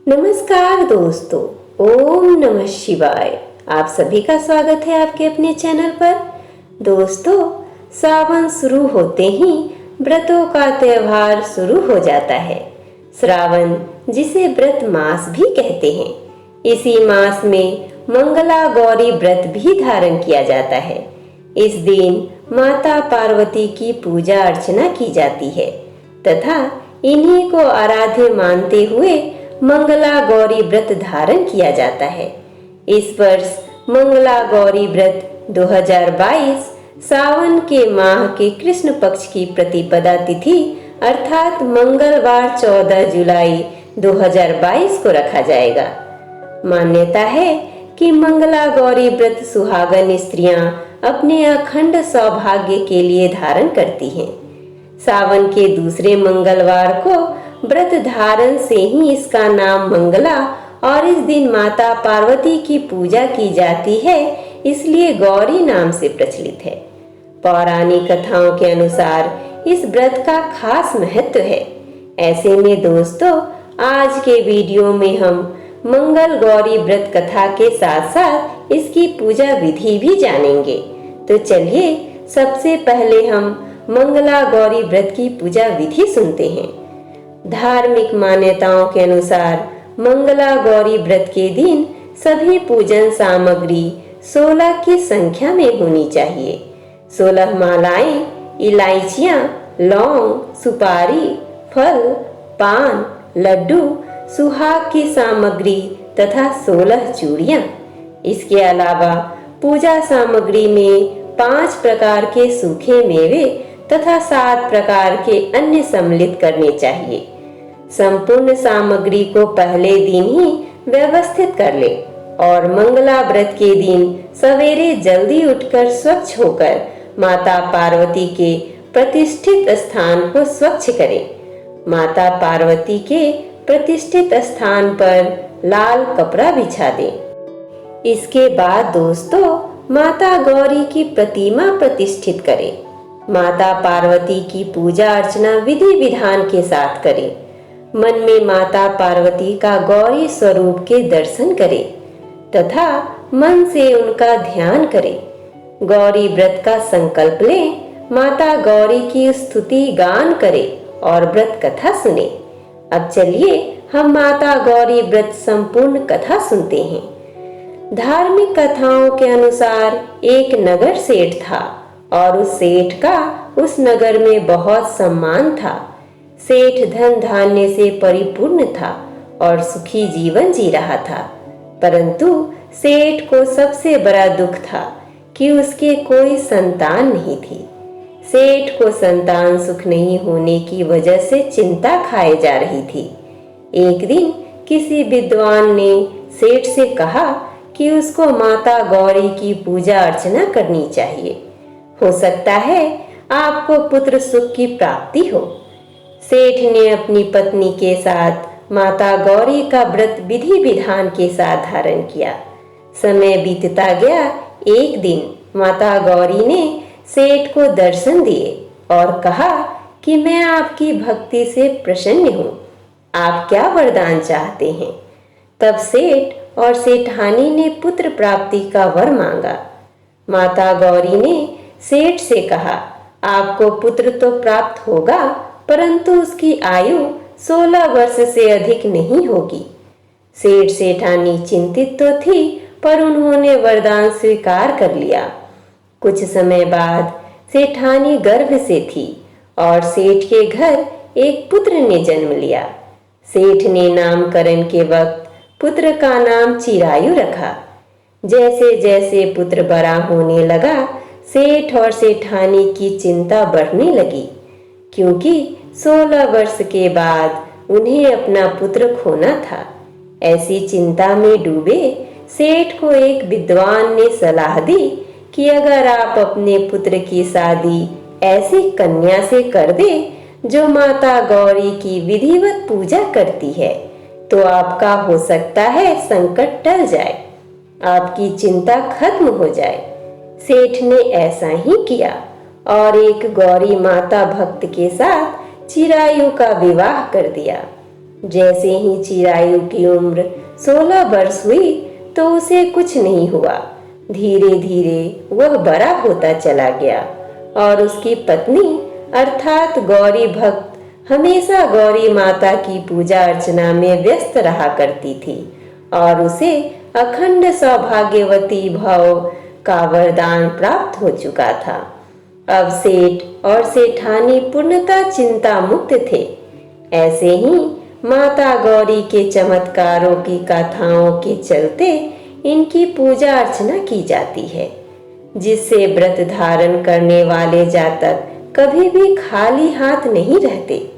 नमस्कार दोस्तों, ओम नमः शिवाय। आप सभी का स्वागत है आपके अपने चैनल पर। दोस्तों, सावन शुरू होते ही व्रतों का त्योहार शुरू हो जाता है। श्रावण, जिसे व्रत मास भी कहते हैं, इसी मास में मंगला गौरी व्रत भी धारण किया जाता है। इस दिन माता पार्वती की पूजा अर्चना की जाती है तथा इन्हीं को आराध्य मानते हुए मंगला गौरी व्रत धारण किया जाता है। इस वर्ष मंगला गौरी व्रत 2022 सावन के माह के कृष्ण पक्ष की प्रतिपदा तिथि अर्थात मंगलवार 14 जुलाई 2022 को रखा जाएगा। मान्यता है कि मंगला गौरी व्रत सुहागन स्त्रियां अपने अखंड सौभाग्य के लिए धारण करती हैं। सावन के दूसरे मंगलवार को व्रत धारण से ही इसका नाम मंगला और इस दिन माता पार्वती की पूजा की जाती है, इसलिए गौरी नाम से प्रचलित है। पौराणिक कथाओं के अनुसार इस व्रत का खास महत्व है। ऐसे में दोस्तों, आज के वीडियो में हम मंगल गौरी व्रत कथा के साथ साथ इसकी पूजा विधि भी जानेंगे। तो चलिए सबसे पहले हम मंगला गौरी व्रत की पूजा विधि सुनते हैं। धार्मिक मान्यताओं के अनुसार मंगला गौरी व्रत के दिन सभी पूजन सामग्री 16 की संख्या में होनी चाहिए। 16 मालाएं, इलायचियां, लौंग, सुपारी, फल, पान, लड्डू, सुहाग की सामग्री तथा 16 चूड़ियां। इसके अलावा पूजा सामग्री में 5 प्रकार के सूखे मेवे तथा 7 प्रकार के अन्य सम्मिलित करने चाहिए। संपूर्ण सामग्री को पहले दिन ही व्यवस्थित कर ले और मंगला व्रत के दिन सवेरे जल्दी उठकर स्वच्छ होकर माता पार्वती के प्रतिष्ठित स्थान को स्वच्छ करें। माता पार्वती के प्रतिष्ठित स्थान पर लाल कपड़ा बिछा दें। इसके बाद दोस्तों, माता गौरी की प्रतिमा प्रतिष्ठित करें। माता पार्वती की पूजा अर्चना विधि विधान के साथ करें। मन में माता पार्वती का गौरी स्वरूप के दर्शन करें तथा मन से उनका ध्यान करें। गौरी व्रत का संकल्प लें, माता गौरी की स्तुति गान करें और व्रत कथा सुने। अब चलिए हम माता गौरी व्रत संपूर्ण कथा सुनते हैं। धार्मिक कथाओं के अनुसार एक नगर सेठ था और उस सेठ का उस नगर में बहुत सम्मान था। सेठ धन धान्य से परिपूर्ण था और सुखी जीवन जी रहा था, परंतु सेठ को सबसे बड़ा दुख था कि उसके कोई संतान नहीं थी। सेठ को संतान सुख नहीं होने की वजह से चिंता खाए जा रही थी। एक दिन किसी विद्वान ने सेठ से कहा कि उसको माता गौरी की पूजा अर्चना करनी चाहिए। हो सकता है आपको पुत्र सुख की प्राप्ति हो। सेठ ने अपनी पत्नी के साथ माता गौरी का व्रत विधि विधान के साथ धारण किया। समय बीतता गया। एक दिन माता गौरी ने सेठ को दर्शन दिए और कहा कि मैं आपकी भक्ति से प्रसन्न हूँ, आप क्या वरदान चाहते हैं। तब सेठ और सेठानी ने पुत्र प्राप्ति का वर मांगा। माता गौरी ने सेठ से कहा, आपको पुत्र तो प्राप्त होगा, परंतु उसकी आयु 16 वर्ष से अधिक नहीं होगी। सेठ सेठानी चिंतित तो थी, पर उन्होंने वरदान स्वीकार कर लिया। कुछ समय बाद सेठानी गर्भ से थी और सेठ के घर एक पुत्र ने जन्म लिया। सेठ ने नामकरण के वक्त पुत्र का नाम चिरायु रखा। जैसे जैसे पुत्र बड़ा होने लगा, सेठ और सेठानी की चिंता बढ़ने लगी, क्योंकि 16 वर्ष के बाद उन्हें अपना पुत्र खोना था। ऐसी चिंता में डूबे सेठ को एक विद्वान ने सलाह दी कि अगर आप अपने पुत्र की शादी ऐसी कन्या से कर दे जो माता गौरी की विधिवत पूजा करती है, तो आपका हो सकता है संकट टल जाए, आपकी चिंता खत्म हो जाए। सेठ ने ऐसा ही किया और एक गौरी माता भक्त के साथ चिरायु का विवाह कर दिया। जैसे ही चिरायु की उम्र 16 वर्ष हुई तो उसे कुछ नहीं हुआ। धीरे धीरे वह बड़ा होता चला गया और उसकी पत्नी अर्थात गौरी भक्त हमेशा गौरी माता की पूजा अर्चना में व्यस्त रहा करती थी और उसे अखंड सौभाग्यवती भाव का वरदान प्राप्त हो चुका था। अब सेठ और सेठानी पूर्णतः चिंता मुक्त थे। ऐसे ही माता गौरी के चमत्कारों की कथाओं के चलते इनकी पूजा अर्चना की जाती है, जिससे व्रत धारण करने वाले जातक कभी भी खाली हाथ नहीं रहते।